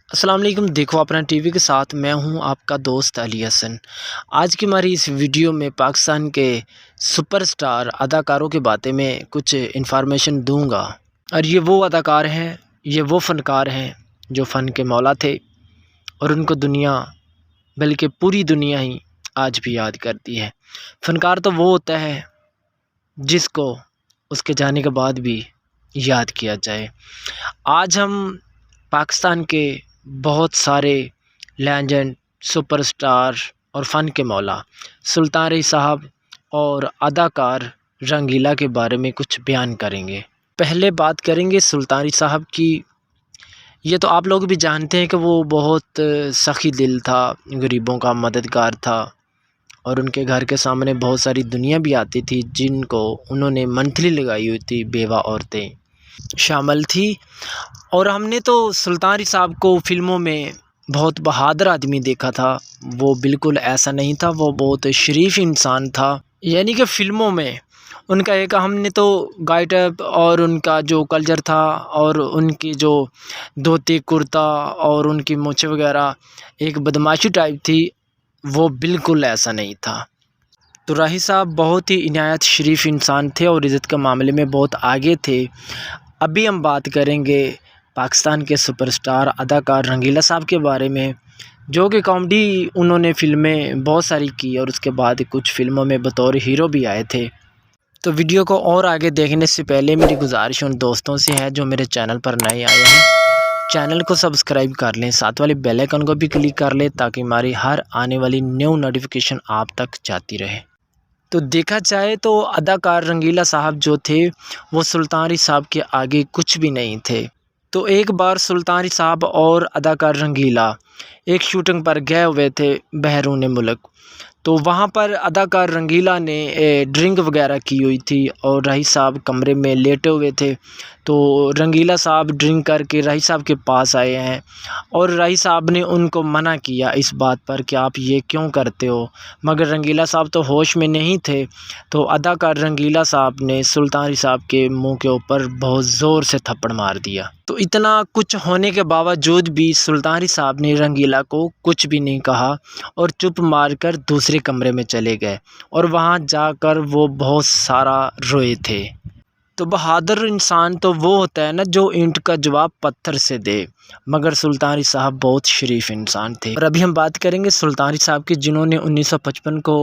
السلام علیکم، دیکھو اپنا ٹی وی کے ساتھ میں ہوں آپ کا دوست علی حسن۔ آج کی ہماری اس ویڈیو میں پاکستان کے سپر سٹار اداکاروں کے بارے میں کچھ انفارمیشن دوں گا، اور یہ وہ اداکار ہیں، یہ وہ فنکار ہیں جو فن کے مولا تھے، اور ان کو دنیا بلکہ پوری دنیا ہی آج بھی یاد کرتی ہے۔ فنکار تو وہ ہوتا ہے جس کو اس کے جانے کے بعد بھی یاد کیا جائے۔ آج ہم پاکستان کے بہت سارے لیجنڈ، سپر سٹار اور فن کے مولا سلطان رہی صاحب اور اداکار رنگیلا کے بارے میں کچھ بیان کریں گے۔ پہلے بات کریں گے سلطان رہی صاحب کی۔ یہ تو آپ لوگ بھی جانتے ہیں کہ وہ بہت سخی دل تھا، غریبوں کا مددگار تھا، اور ان کے گھر کے سامنے بہت ساری دنیا بھی آتی تھی جن کو انہوں نے منتھلی لگائی ہوئی تھی، بیوہ عورتیں شامل تھی۔ اور ہم نے تو سلطان رہی صاحب کو فلموں میں بہت بہادر آدمی دیکھا تھا، وہ بالکل ایسا نہیں تھا، وہ بہت شریف انسان تھا۔ یعنی کہ فلموں میں ان کا ایک ہم نے تو گیٹ اپ اور ان کا جو کلچر تھا، اور ان کی جو دھوتی کرتا اور ان کی مونچھیں وغیرہ ایک بدماشی ٹائپ تھی، وہ بالکل ایسا نہیں تھا۔ تو راہی صاحب بہت ہی عنایت شریف انسان تھے اور عزت کے معاملے میں بہت آگے تھے۔ ابھی ہم بات کریں گے پاکستان کے سپر سٹار اداکار رنگیلا صاحب کے بارے میں، جو کہ کامیڈی انہوں نے فلمیں بہت ساری کی، اور اس کے بعد کچھ فلموں میں بطور ہیرو بھی آئے تھے۔ تو ویڈیو کو اور آگے دیکھنے سے پہلے میری گزارش ان دوستوں سے ہے جو میرے چینل پر نئے آئے ہیں، چینل کو سبسکرائب کر لیں، ساتھ والے بیل آئیکن کو بھی کلک کر لیں تاکہ ہماری ہر آنے والی نیو نوٹیفیکیشن آپ تک جاتی رہے۔ تو دیکھا جائے تو اداکار رنگیلا صاحب جو تھے وہ سلطان رہی صاحب کے آگے کچھ بھی نہیں تھے۔ تو ایک بار سلطان رہی صاحب اور اداکار رنگیلا ایک شوٹنگ پر گئے ہوئے تھے بیرون ملک، تو وہاں پر اداکار رنگیلا نے ڈرنک وغیرہ کی ہوئی تھی اور رہی صاحب کمرے میں لیٹے ہوئے تھے۔ تو رنگیلا صاحب ڈرنک کر کے رہی صاحب کے پاس آئے ہیں، اور رہی صاحب نے ان کو منع کیا اس بات پر کہ آپ یہ کیوں کرتے ہو، مگر رنگیلا صاحب تو ہوش میں نہیں تھے۔ تو اداکار رنگیلا صاحب نے سلطان رہی صاحب کے منہ کے اوپر بہت زور سے تھپڑ مار دیا۔ تو اتنا کچھ ہونے کے باوجود بھی سلطان رہی صاحب نے رنگیلا کو کچھ بھی نہیں کہا اور چپ مار کر دوسرے کمرے میں چلے گئے، اور وہاں جا کر وہ بہت سارا روئے تھے۔ تو بہادر انسان تو وہ ہوتا ہے نا جو اینٹ کا جواب پتھر سے دے، مگر سلطان رہی صاحب بہت شریف انسان تھے۔ اور ابھی ہم بات کریں گے سلطان رہی صاحب کی، جنہوں نے 1955 کو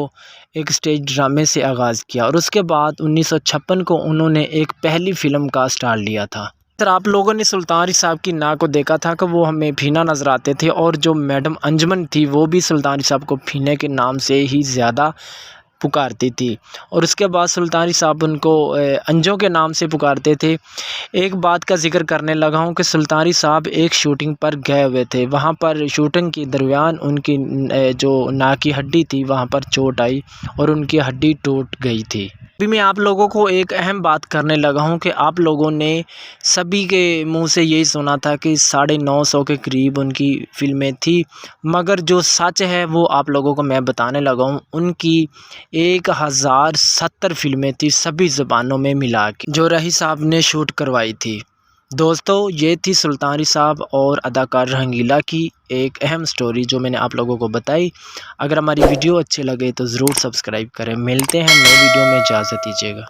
ایک سٹیج ڈرامے سے آغاز کیا، اور اس کے بعد 1956 کو انہوں نے ایک پہلی فلم کا سٹار لیا تھا۔ سر آپ لوگوں نے سلطان رہی صاحب کی ناک کو دیکھا تھا کہ وہ ہمیں پھینا نظر آتے تھے، اور جو میڈم انجمن تھی وہ بھی سلطان رہی صاحب کو پھینے کے نام سے ہی زیادہ پکارتی تھی، اور اس کے بعد سلطان رہی صاحب ان کو انجوں کے نام سے پکارتے تھے۔ ایک بات کا ذکر کرنے لگا ہوں کہ سلطان رہی صاحب ایک شوٹنگ پر گئے ہوئے تھے، وہاں پر شوٹنگ کے درمیان ان کی جو ناک کی ہڈی تھی وہاں پر چوٹ آئی اور ان کی ہڈی ٹوٹ گئی تھی۔ ابھی میں آپ لوگوں کو ایک اہم بات کرنے لگا ہوں کہ آپ لوگوں نے سبھی کے منہ سے یہی سنا تھا کہ 950 کے قریب ان کی فلمیں تھی، مگر جو سچ ہے وہ آپ لوگوں کو میں بتانے لگا ہوں۔ ان کی 1070 فلمیں تھی سبھی زبانوں میں ملا کے، جو رہی صاحب نے شوٹ کروائی تھی۔ دوستو یہ تھی سلطان رہی صاحب اور اداکار رنگیلا کی ایک اہم سٹوری جو میں نے آپ لوگوں کو بتائی۔ اگر ہماری ویڈیو اچھے لگے تو ضرور سبسکرائب کریں۔ ملتے ہیں نئے ویڈیو میں، اجازت دیجیے گا۔